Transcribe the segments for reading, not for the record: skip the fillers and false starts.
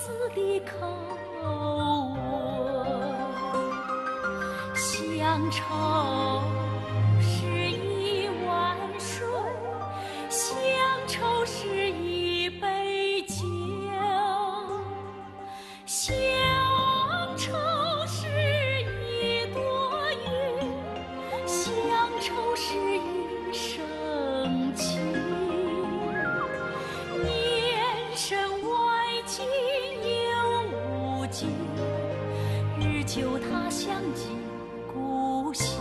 似的口吻，乡愁是一碗水，乡愁是一杯酒，乡愁是一朵云，乡愁是一生情。年深外境又无尽，日久他乡即故乡。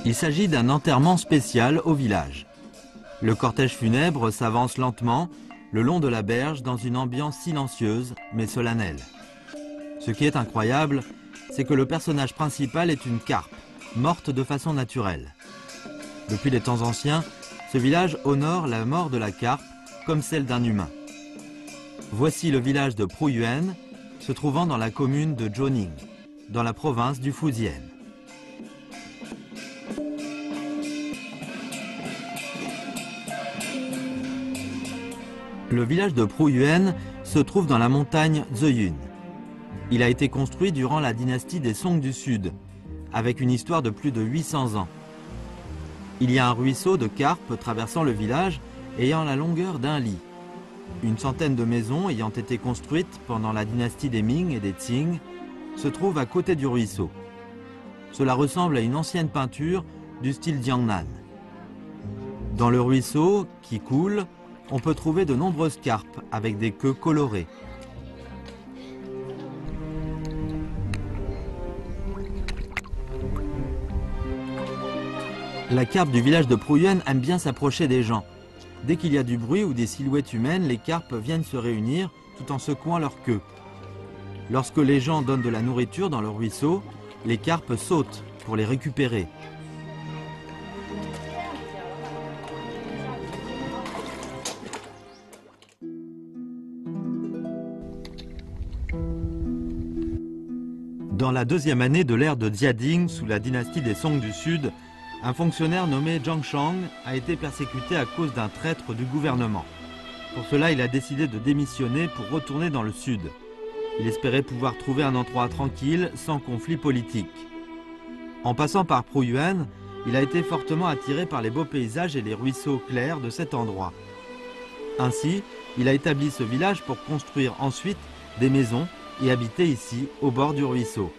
Il s'agit d'un enterrement spécial au village. Le cortège funèbre s'avance lentement le long de la berge dans une ambiance silencieuse mais solennelle. Ce qui est incroyable, c'est que le personnage principal est une carpe, morte de façon naturelle. Depuis les temps anciens, ce village honore la mort de la carpe comme celle d'un humain. Voici le village de Pruyuen, se trouvant dans la commune de Zhoning, dans la province du Fujian. Le village de Pruyuen se trouve dans la montagne Zheyun. Il a été construit durant la dynastie des Song du Sud, avec une histoire de plus de 800 ans. Il y a un ruisseau de carpes traversant le village ayant la longueur d'un lit. Une centaine de maisons ayant été construites pendant la dynastie des Ming et des Qing se trouvent à côté du ruisseau. Cela ressemble à une ancienne peinture du style Jiangnan. Dans le ruisseau qui coule, on peut trouver de nombreuses carpes avec des queues colorées. La carpe du village de Pruyuen aime bien s'approcher des gens. Dès qu'il y a du bruit ou des silhouettes humaines, les carpes viennent se réunir tout en secouant leur queue. Lorsque les gens donnent de la nourriture dans le ruisseau, les carpes sautent pour les récupérer. Dans la deuxième année de l'ère de Jiading, sous la dynastie des Song du Sud, un fonctionnaire nommé Zhang Shang a été persécuté à cause d'un traître du gouvernement. Pour cela, il a décidé de démissionner pour retourner dans le sud. Il espérait pouvoir trouver un endroit tranquille, sans conflit politique. En passant par Pruyuen, il a été fortement attiré par les beaux paysages et les ruisseaux clairs de cet endroit. Ainsi, il a établi ce village pour construire ensuite des maisons et habiter ici, au bord du ruisseau.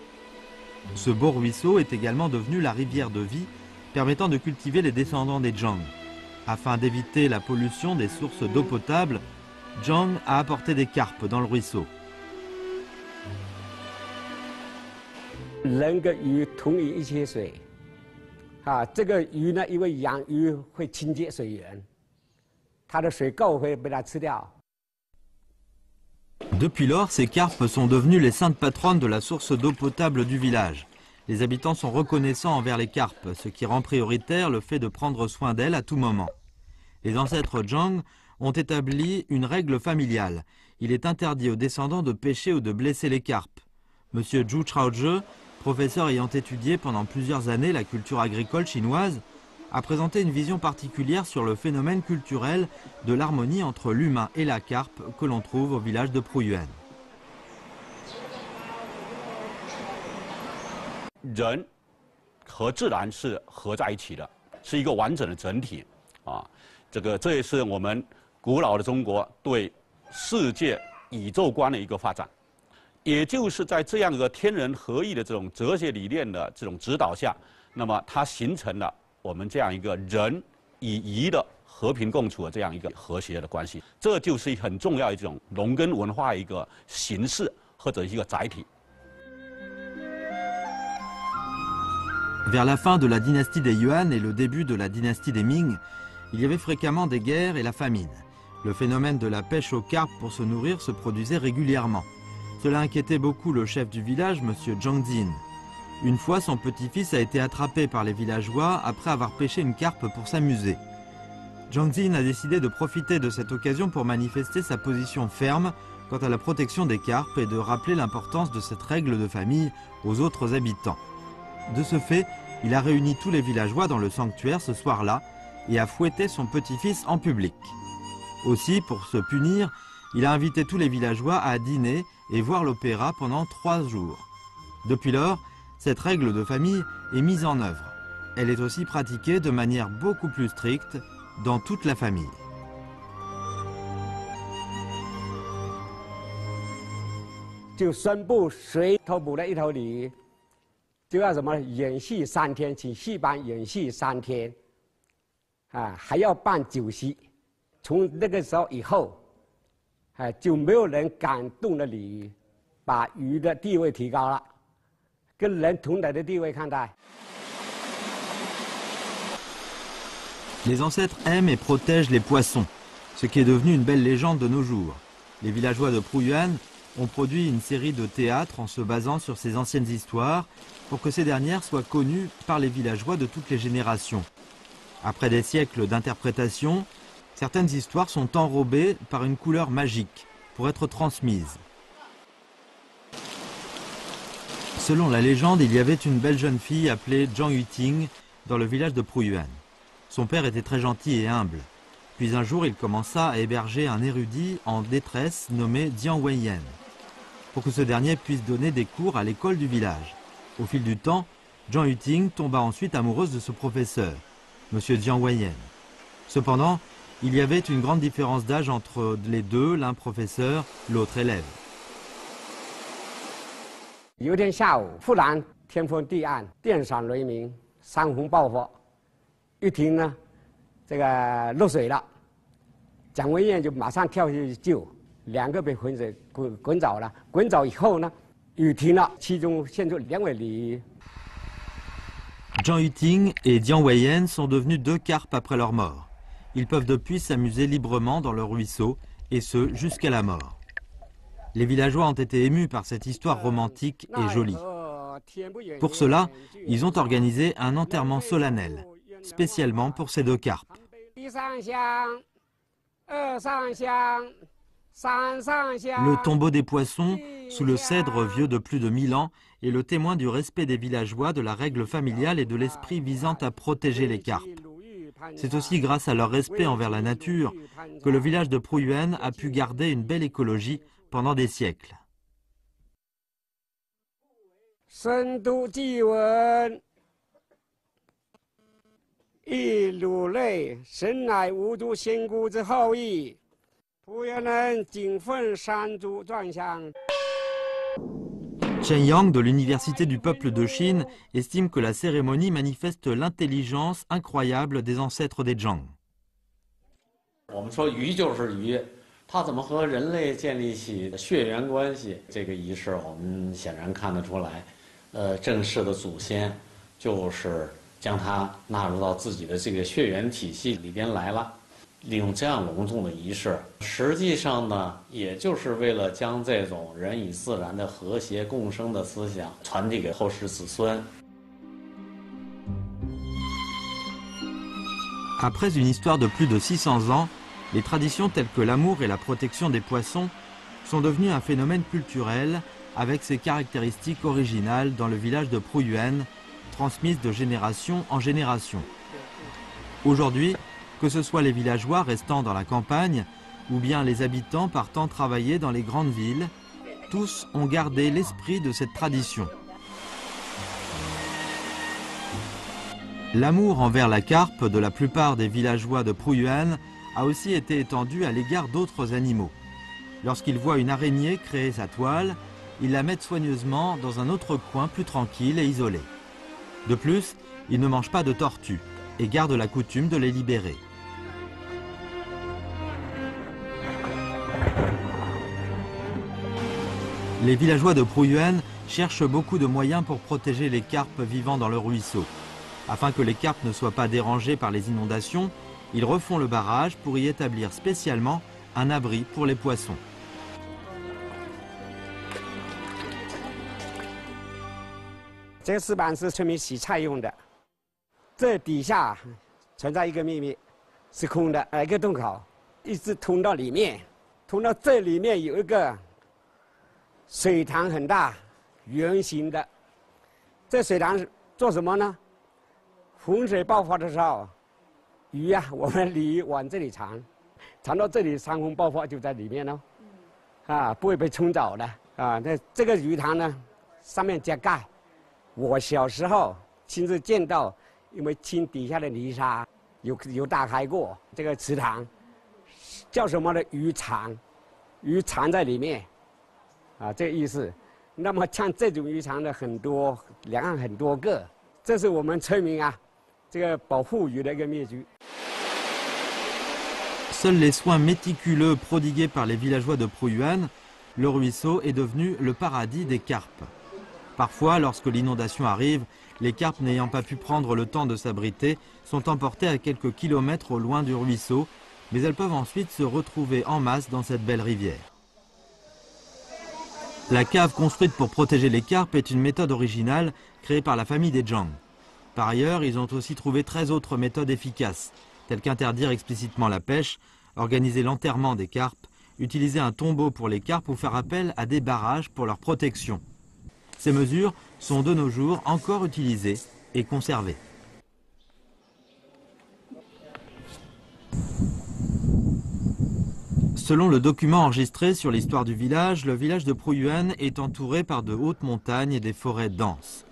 Ce beau ruisseau est également devenu la rivière de vie, permettant de cultiver les descendants des Zhang. Afin d'éviter la pollution des sources d'eau potable, Zhang a apporté des carpes dans le ruisseau. Depuis lors, ces carpes sont devenues les saintes patronnes de la source d'eau potable du village. Les habitants sont reconnaissants envers les carpes, ce qui rend prioritaire le fait de prendre soin d'elles à tout moment. Les ancêtres Zhang ont établi une règle familiale. Il est interdit aux descendants de pêcher ou de blesser les carpes. Monsieur Zhu Chaozhe, professeur ayant étudié pendant plusieurs années la culture agricole chinoise, a présenté une vision particulière sur le phénomène culturel de l'harmonie entre l'humain et la carpe que l'on trouve au village de Pruyuan. 人和自然是合在一起的，是一个完整的整体啊。这也是我们古老的中国对世界宇宙观的一个发展。也就是在这样一个天人合一的这种哲学理念的这种指导下，那么它形成了我们这样一个人与鱼的和平共处的这样一个和谐的关系。这就是很重要的一种农耕文化一个形式或者一个载体。 Vers la fin de la dynastie des Yuan et le début de la dynastie des Ming, il y avait fréquemment des guerres et la famine. Le phénomène de la pêche aux carpes pour se nourrir se produisait régulièrement. Cela inquiétait beaucoup le chef du village, M. Zhang Jin. Une fois, son petit-fils a été attrapé par les villageois après avoir pêché une carpe pour s'amuser. Zhang Jin a décidé de profiter de cette occasion pour manifester sa position ferme quant à la protection des carpes et de rappeler l'importance de cette règle de famille aux autres habitants. De ce fait, il a réuni tous les villageois dans le sanctuaire ce soir-là et a fouetté son petit-fils en public. Aussi, pour se punir, il a invité tous les villageois à dîner et voir l'opéra pendant 3 jours. Depuis lors, cette règle de famille est mise en œuvre. Elle est aussi pratiquée de manière beaucoup plus stricte dans toute la famille. 就要什么演戏3天，请戏班演戏3天，还要办酒席。从那个时候以后，就没有人敢动了鲤鱼，把鱼的地位提高了，跟人同等的地位看待。Les ancêtres aiment et protègent les poissons, ce qui est devenu une belle légende de nos jours. Les villageois de Pruyuan ont produit une série de théâtres en se basant sur ces anciennes histoires pour que ces dernières soient connues par les villageois de toutes les générations. Après des siècles d'interprétation, certaines histoires sont enrobées par une couleur magique pour être transmises. Selon la légende, il y avait une belle jeune fille appelée Zhang Yuting dans le village de Pruyuan. Son père était très gentil et humble. Puis un jour, il commença à héberger un érudit en détresse nommé Jiang Weiyan, pour que ce dernier puisse donner des cours à l'école du village. Au fil du temps, Zhang Yuting tomba ensuite amoureuse de ce professeur, M. Jiang Weiyan. Cependant, il y avait une grande différence d'âge entre les deux, l'un professeur, l'autre élève. 有一天下午，忽然天昏地暗，电闪雷鸣，山洪爆发。一听呢，这个落水了，蒋维燕就马上跳下去救，2个被浑水滚走了。滚走以后呢，雨停了，其中现出2尾鲤鱼。 Zhang Yuting et Jiang Weiyan sont devenus 2 carpes après leur mort. Ils peuvent depuis s'amuser librement dans leur ruisseau, et ce jusqu'à la mort. Les villageois ont été émus par cette histoire romantique et jolie. Pour cela, ils ont organisé un enterrement solennel, spécialement pour ces 2 carpes. Le tombeau des poissons, sous le cèdre vieux de plus de 1000 ans, est le témoin du respect des villageois de la règle familiale et de l'esprit visant à protéger les carpes. C'est aussi grâce à leur respect envers la nature que le village de Pruyuan a pu garder une belle écologie pendant des siècles. 深度祭文，亦汝类，神乃无诸仙姑之后裔。仆人人谨奉山祖传香。 Chen Yang de l'Université du peuple de Chine estime que la cérémonie manifeste l'intelligence incroyable des ancêtres des Zhang. 我们说鱼就是鱼，它怎么和人类建立起血缘关系？这个仪式我们显然看得出来，正式的祖先就是将它纳入到自己的这个血缘体系里边来了。利用这样隆重的仪式，实际上呢，也就是为了将这种人与自然的和谐共生的思想传递给后世子孙。 Après une histoire de plus de 600 ans, les traditions telles que l'amour et la protection des poissons sont devenues un phénomène culturel avec ses caractéristiques originales dans le village de Pruyuan, transmises de génération en génération. Aujourd'hui, que ce soit les villageois restant dans la campagne ou bien les habitants partant travailler dans les grandes villes, tous ont gardé l'esprit de cette tradition. L'amour envers la carpe de la plupart des villageois de Proyuan a aussi été étendu à l'égard d'autres animaux. Lorsqu'ils voient une araignée créer sa toile, ils la mettent soigneusement dans un autre coin plus tranquille et isolé. De plus, ils ne mangent pas de tortues et gardent la coutume de les libérer. Les villageois de Proyuan cherchent beaucoup de moyens pour protéger les carpes vivant dans le ruisseau. Afin que les carpes ne soient pas dérangées par les inondations, ils refont le barrage pour y établir spécialement un abri pour les poissons. Ce个石板是村民洗菜用的，这底下存在一个秘密，是空的，一个洞口，一直通到里面，通到这里面有一个水塘很大，圆形的。这水塘做什么呢？洪水爆发的时候，鱼啊，我们鲤鱼往这里藏，藏到这里，山洪爆发就在里面哦，不会被冲走的啊。那这个鱼塘呢，上面加盖。我小时候亲自见到，因为清底下的泥沙有打开过这个池塘，叫什么呢？鱼塘，鱼藏在里面，啊，这个意思。那么像这种鱼塘的很多，两岸很多个，这是我们村民啊，这个保护鱼的一个秘诀。Seuls les soins méticuleux prodigués par les villageois de Proyuan, le ruisseau est devenu le paradis des carpes. Parfois, lorsque l'inondation arrive, les carpes n'ayant pas pu prendre le temps de s'abriter sont emportées à quelques kilomètres au loin du ruisseau, mais elles peuvent ensuite se retrouver en masse dans cette belle rivière. La cave construite pour protéger les carpes est une méthode originale créée par la famille des Zhang. Par ailleurs, ils ont aussi trouvé 13 autres méthodes efficaces, telles qu'interdire explicitement la pêche, organiser l'enterrement des carpes, utiliser un tombeau pour les carpes ou faire appel à des barrages pour leur protection. Ces mesures sont de nos jours encore utilisées et conservées. Selon le document enregistré sur l'histoire du village, le village de Proyuan est entouré par de hautes montagnes et des forêts denses.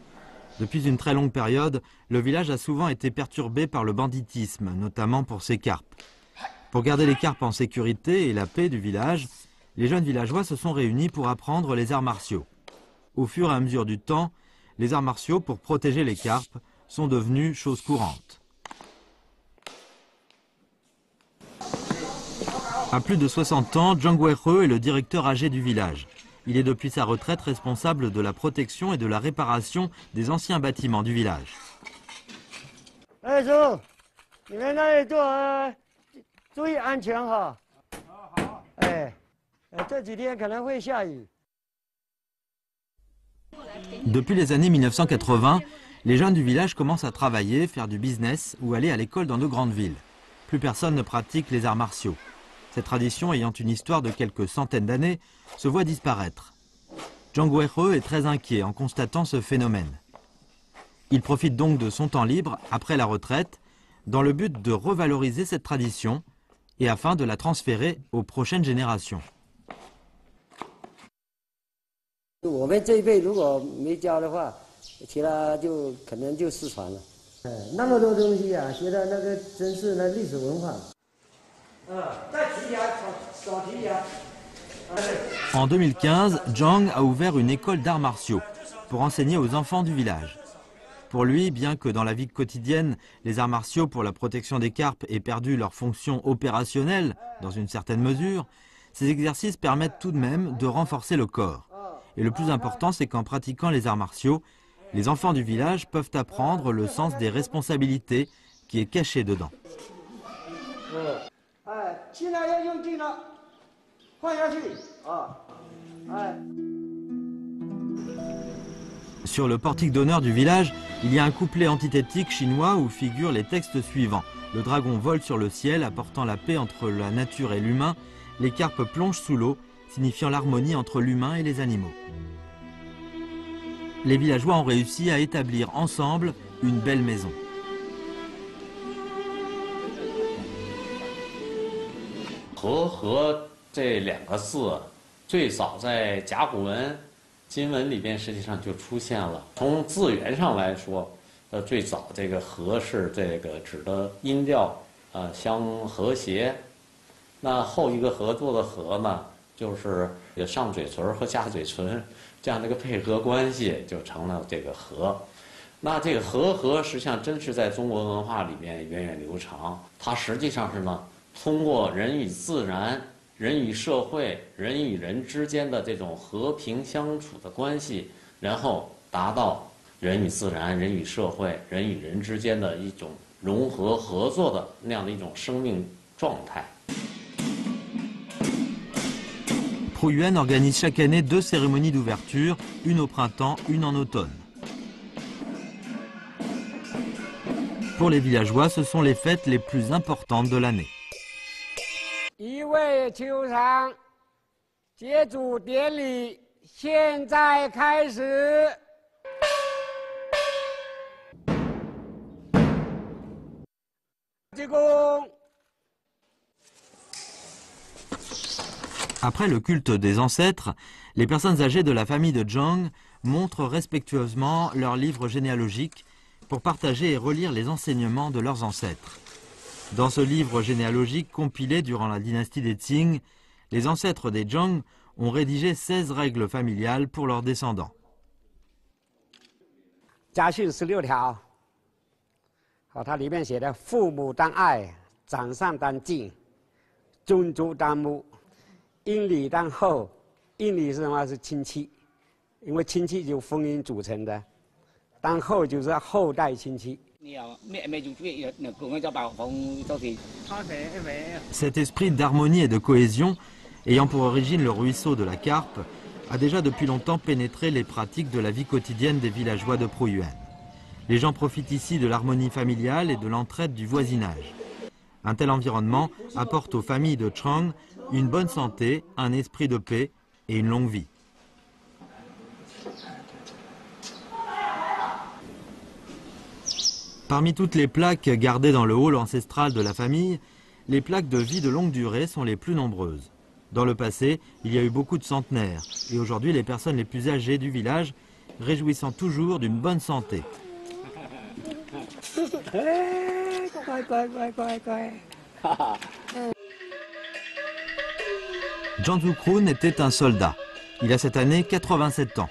Depuis une très longue période, le village a souvent été perturbé par le banditisme, notamment pour ses carpes. Pour garder les carpes en sécurité et la paix du village, les jeunes villageois se sont réunis pour apprendre les arts martiaux. Au fur et à mesure du temps, les arts martiaux pour protéger les carpes sont devenus chose courante. À plus de 60 ans, Zhang Wehe est le directeur âgé du village. Il est depuis sa retraite responsable de la protection et de la réparation des anciens bâtiments du village. Depuis les années 1980, les jeunes du village commencent à travailler, faire du business ou aller à l'école dans de grandes villes. Plus personne ne pratique les arts martiaux. Cette tradition, ayant une histoire de quelques centaines d'années, se voit disparaître. Zhang Wehe est très inquiet en constatant ce phénomène. Il profite donc de son temps libre, après la retraite, dans le but de revaloriser cette tradition et afin de la transférer aux prochaines générations. 我们这一辈如果没教的话，其他就可能就失传了。那么多东西啊，觉得那个真是那历史文化。再提点，少提点。En 2015, Zhang a ouvert une école d'arts martiaux pour enseigner aux enfants du village. Pour lui, bien que dans la vie quotidienne, les arts martiaux pour la protection des carpes aient perdu leur fonction opérationnelle dans une certaine mesure, ces exercices permettent tout de même de renforcer le corps. Et le plus important, c'est qu'en pratiquant les arts martiaux, les enfants du village peuvent apprendre le sens des responsabilités qui est caché dedans. Sur le portique d'honneur du village, il y a un couplet antithétique chinois où figurent les textes suivants. Le dragon vole sur le ciel, apportant la paix entre la nature et l'humain. Les carpes plongent sous l'eau, signifiant l'harmonie entre l'humain et les animaux. Les villageois ont réussi à établir ensemble une belle maison. 和合这2个字，最早在甲骨文、金文里边实际上就出现了。从字源上来说，最早这个和是这个指的音调相和谐。那后一个合作的和呢，就是上嘴唇和下嘴唇这样的一个配合关系，就成了这个和。那这个和实际上真是在中国文化里面源远流长。它实际上是呢，通过人与自然、人与社会、人与人之间的这种和平相处的关系，然后达到人与自然、人与社会、人与人之间的一种融合合作的那样的一种生命状态。Pru-Yuen organise chaque année 2 cérémonies d'ouverture, une au printemps, une en automne. Pour les villageois, ce sont les fêtes les plus importantes de l'année. 一位球场接主典礼现在开始。鞠躬。 Après le culte des ancêtres, les personnes âgées de la famille de Zhang montrent respectueusement leurs livres généalogiques pour partager et relire les enseignements de leurs ancêtres. Dans ce livre généalogique compilé durant la dynastie des Qing, les ancêtres des Zhang ont rédigé 16 règles familiales pour leurs descendants. 家训16条，它里面写的父母当爱，长上当敬，尊祖当母。 姻礼当后，姻礼是什么？是亲戚，因为亲戚由婚姻组成的。当后就是后代亲戚。Cet esprit d'harmonie et de cohésion, ayant pour origine le ruisseau de la Carpe, a déjà depuis longtemps pénétré les pratiques de la vie quotidienne des villageois de Pru-Yuen. Les gens profitent ici de l'harmonie familiale et de l'entraide du voisinage. Un tel environnement apporte aux familles de Zhang une bonne santé, un esprit de paix et une longue vie. Parmi toutes les plaques gardées dans le hall ancestral de la famille, les plaques de vie de longue durée sont les plus nombreuses. Dans le passé, il y a eu beaucoup de centenaires, et aujourd'hui les personnes les plus âgées du village réjouissant toujours d'une bonne santé. Zhang Zukrun était un soldat. Il a cette année 87 ans.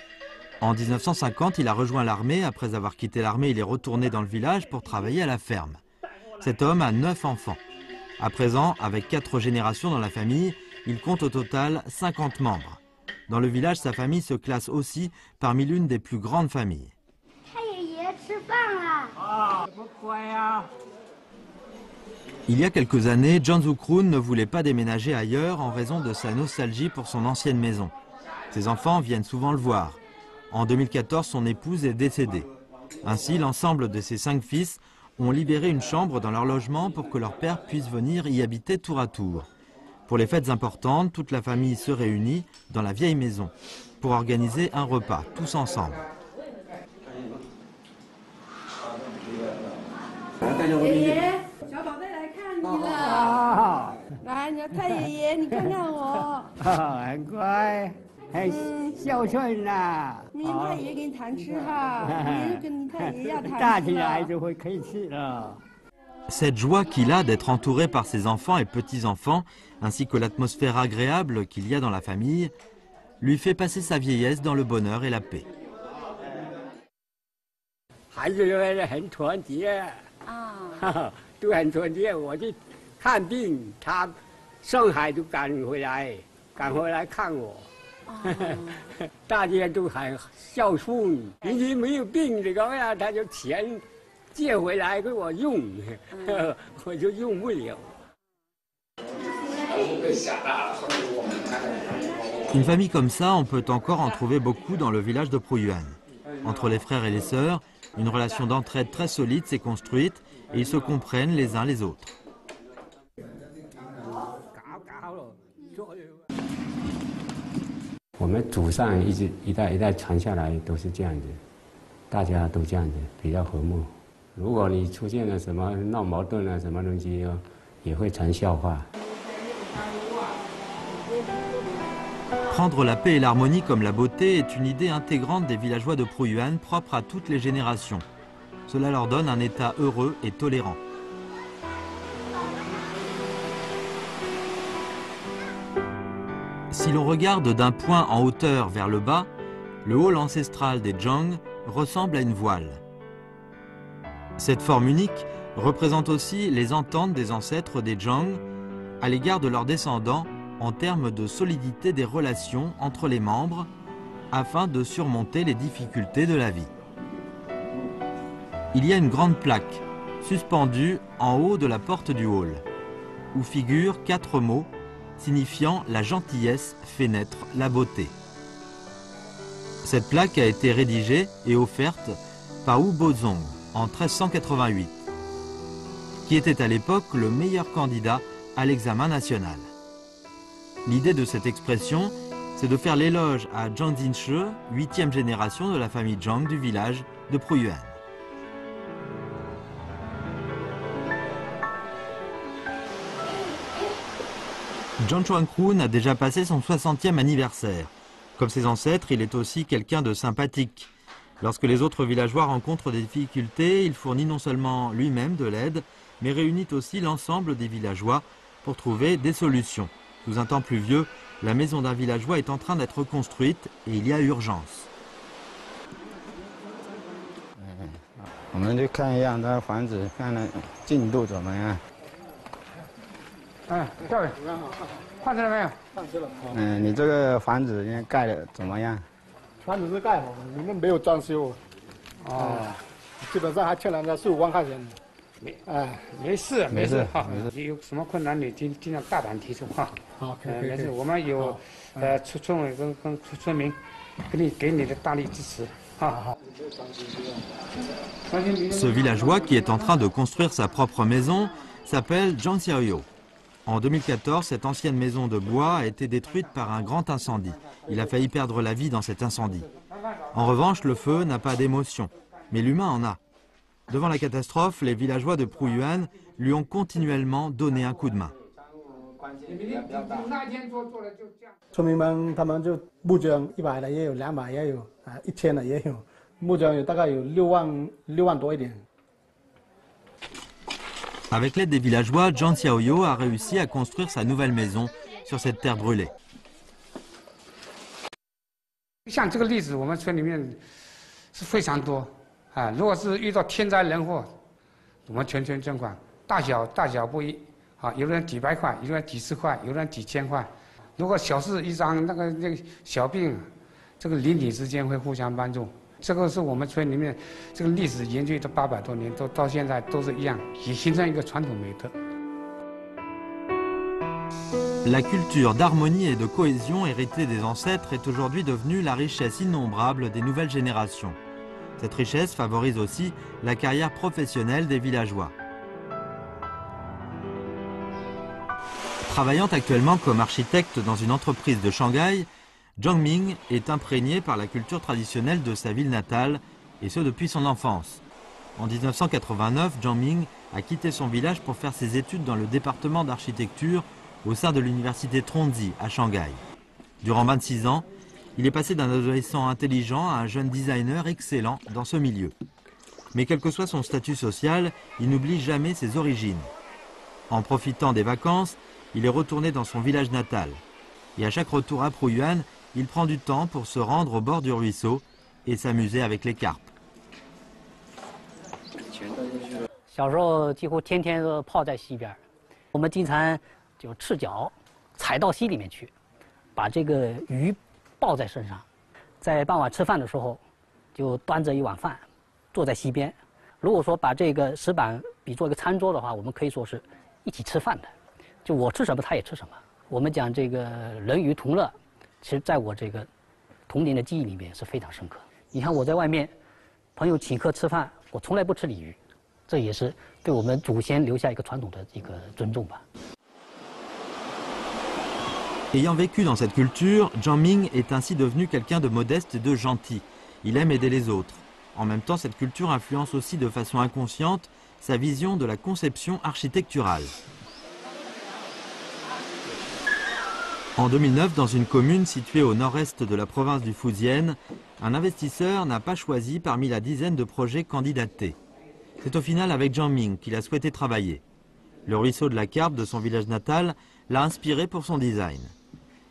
En 1950, il a rejoint l'armée. Après avoir quitté l'armée, il est retourné dans le village pour travailler à la ferme. Cet homme a 9 enfants. À présent, avec 4 générations dans la famille, il compte au total 50 membres. Dans le village, sa famille se classe aussi parmi l'une des plus grandes familles. Il y a quelques années, Zhang Zukrun ne voulait pas déménager ailleurs en raison de sa nostalgie pour son ancienne maison. Ses enfants viennent souvent le voir. En 2014, son épouse est décédée. Ainsi, l'ensemble de ses 5 fils ont libéré une chambre dans leur logement pour que leur père puisse venir y habiter tour à tour. Pour les fêtes importantes, toute la famille se réunit dans la vieille maison pour organiser un repas, tous ensemble. 来，你要太爷爷，你看看我，很乖，很孝顺呐。明天太爷爷给你谈吃哈，明天跟你太爷爷要谈吃。大起来就会可以吃了。 Cette joie qu'il a d'être entouré par ses enfants et petits-enfants, ainsi que l'atmosphère agréable qu'il y a dans la famille, lui fait passer sa vieillesse dans le bonheur et la paix. 孩子很团结啊，都很团结。我去看病，他上海都赶回来看我。大家都很孝顺，你没有病这个呀，他就钱借回来给我用，我就用不了。 Une famille comme ça, on peut encore en trouver beaucoup dans le village de Pru-Yuen. Entre les frères et les sœurs, une relation d'entraide très solide s'est construite et ils se comprennent les uns les autres. 我们祖上一代传下来都是这样子，大家都这样子，比较和睦。如果你出现了什么闹矛盾啊，什么东西，也会传笑话。Prendre la paix et l'harmonie comme la beauté est une idée intégrante des villageois de Pruyuan, propre à toutes les générations. Cela leur donne un état heureux et tolérant. Si l'on regarde d'un point en hauteur vers le bas, le hall ancestral des Zhang ressemble à une voile. Cette forme unique représente aussi les ententes des ancêtres des Zhang à l'égard de leurs descendants en termes de solidité des relations entre les membres afin de surmonter les difficultés de la vie. Il y a une grande plaque suspendue en haut de la porte du hall où figurent 4 mots signifiant la gentillesse fait naître la beauté. Cette plaque a été rédigée et offerte par Wu Bozong en 1388, qui était à l'époque le meilleur candidat à l'examen national. L'idée de cette expression, c'est de faire l'éloge à Zhang Zinshe, 8e génération de la famille Zhang du village de Pruyuan. Zhang Chuankrun a déjà passé son 60e anniversaire. Comme ses ancêtres, il est aussi quelqu'un de sympathique. Lorsque les autres villageois rencontrent des difficultés, il fournit non seulement lui-même de l'aide, mais réunit aussi l'ensemble des villageois pour trouver des solutions. Sous un temps pluvieux, la maison d'un villageois est en train d'être construite et il y a urgence. Ce villageois qui est en train de construire sa propre maison s'appelle Zhang Xiaoyo. En 2014, cette ancienne maison de bois a été détruite par un grand incendie. Il a failli perdre la vie dans cet incendie. En revanche, le feu n'a pas d'émotion, mais l'humain en a. Devant la catastrophe, les villageois de Pruyuan lui ont continuellement donné un coup de main. Avec l'aide des villageois, Zhang Xiaoyo a réussi à construire sa nouvelle maison sur cette terre brûlée. 像这个例子，我们村里面是非常多啊。如果是遇到天灾人祸，我们全村捐款，大小不一啊，有人几百块，有人几十块，有人几千块。如果小事一桩，那个小病，这个邻里之间会互相帮助。这个是我们村里面这个历史延续到800多年，到现在都是一样，也形成一个传统美德。 La culture d'harmonie et de cohésion héritée des ancêtres est aujourd'hui devenue la richesse innombrable des nouvelles générations. Cette richesse favorise aussi la carrière professionnelle des villageois. Travaillant actuellement comme architecte dans une entreprise de Shanghai, Zhang Ming est imprégné par la culture traditionnelle de sa ville natale, et ce depuis son enfance. En 1989, Zhang Ming a quitté son village pour faire ses études dans le département d'architecture au sein de l'université Tronzi à Shanghai. Durant 26 ans, il est passé d'un adolescent intelligent à un jeune designer excellent dans ce milieu. Mais quel que soit son statut social, il n'oublie jamais ses origines. En profitant des vacances, il est retourné dans son village natal. Et à chaque retour à Pruyuan, il prend du temps pour se rendre au bord du ruisseau et s'amuser avec les carpes. 小时候几乎天天都泡在溪边，我们经常就赤脚踩到溪里面去，把这个鱼抱在身上，在傍晚吃饭的时候，就端着一碗饭，坐在溪边。如果说把这个石板比作一个餐桌的话，我们可以说是一起吃饭的，就我吃什么他也吃什么。我们讲这个人鱼同乐，其实在我这个童年的记忆里面是非常深刻。你看我在外面，朋友请客吃饭，我从来不吃鲤鱼，这也是对我们祖先留下一个传统的一个尊重吧。 Ayant vécu dans cette culture, Zhang Ming est ainsi devenu quelqu'un de modeste et de gentil. Il aime aider les autres. En même temps, cette culture influence aussi de façon inconsciente sa vision de la conception architecturale. En 2009, dans une commune située au nord-est de la province du Fujian, un investisseur n'a pas choisi parmi la dizaine de projets candidatés. C'est au final avec Zhang Ming qu'il a souhaité travailler. Le ruisseau de la Carpe de son village natal l'a inspiré pour son design.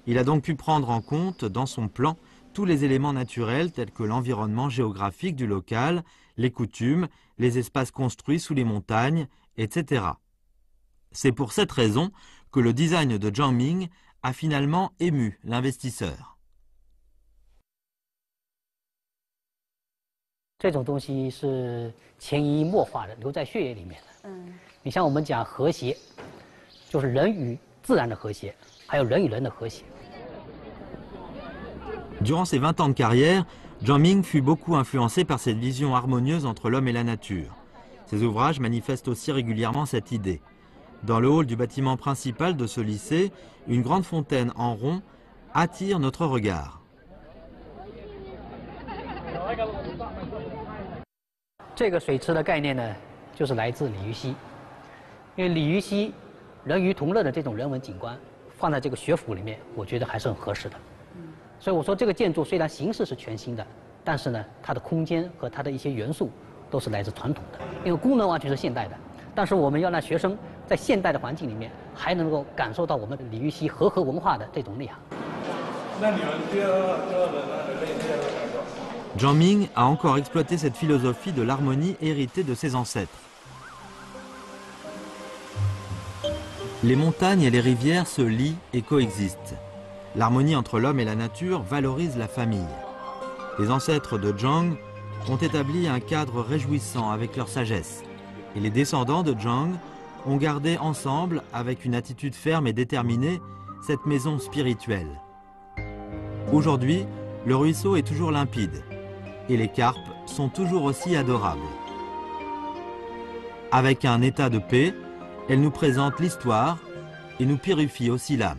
Il a donc pu prendre en compte dans son plan tous les éléments naturels tels que l'environnement géographique du local, les coutumes, les espaces construits sous les montagnes, etc. C'est pour cette raison que le design de Zhang Ming a finalement ému l'investisseur. 这种东西是潜移默化的，留在血液里面的。你像我们讲和谐，就是人与自然的和谐，还有人与人的和谐。 Durant ses 20 ans de carrière, Zhang Ming fut beaucoup influencé par cette vision harmonieuse entre l'homme et la nature. Ses ouvrages manifestent aussi régulièrement cette idée. Dans le hall du bâtiment principal de ce lycée, une grande fontaine en rond attire notre regard. 这个水池的概念呢，就是来自鲤鱼溪，因为鲤鱼溪人鱼同乐的这种人文景观，放在这个学府里面，我觉得还是很合适的。所以我说，这个建筑虽然形式是全新的，但是呢，它的空间和它的一些元素都是来自传统的，因为功能完全是现代的。但是我们要让学生在现代的环境里面，还能够感受到我们鲤鱼溪和合文化的这种内涵。那你们第二轮呢？ Zhang Ming a encore exploité cette philosophie de l'harmonie héritée de ses ancêtres. Les montagnes et les rivières se lient et coexistent. L'harmonie entre l'homme et la nature valorise la famille. Les ancêtres de Zhang ont établi un cadre réjouissant avec leur sagesse. Et les descendants de Zhang ont gardé ensemble, avec une attitude ferme et déterminée, cette maison spirituelle. Aujourd'hui, le ruisseau est toujours limpide. Et les carpes sont toujours aussi adorables. Avec un état de paix, elles nous présentent l'histoire et nous purifient aussi l'âme.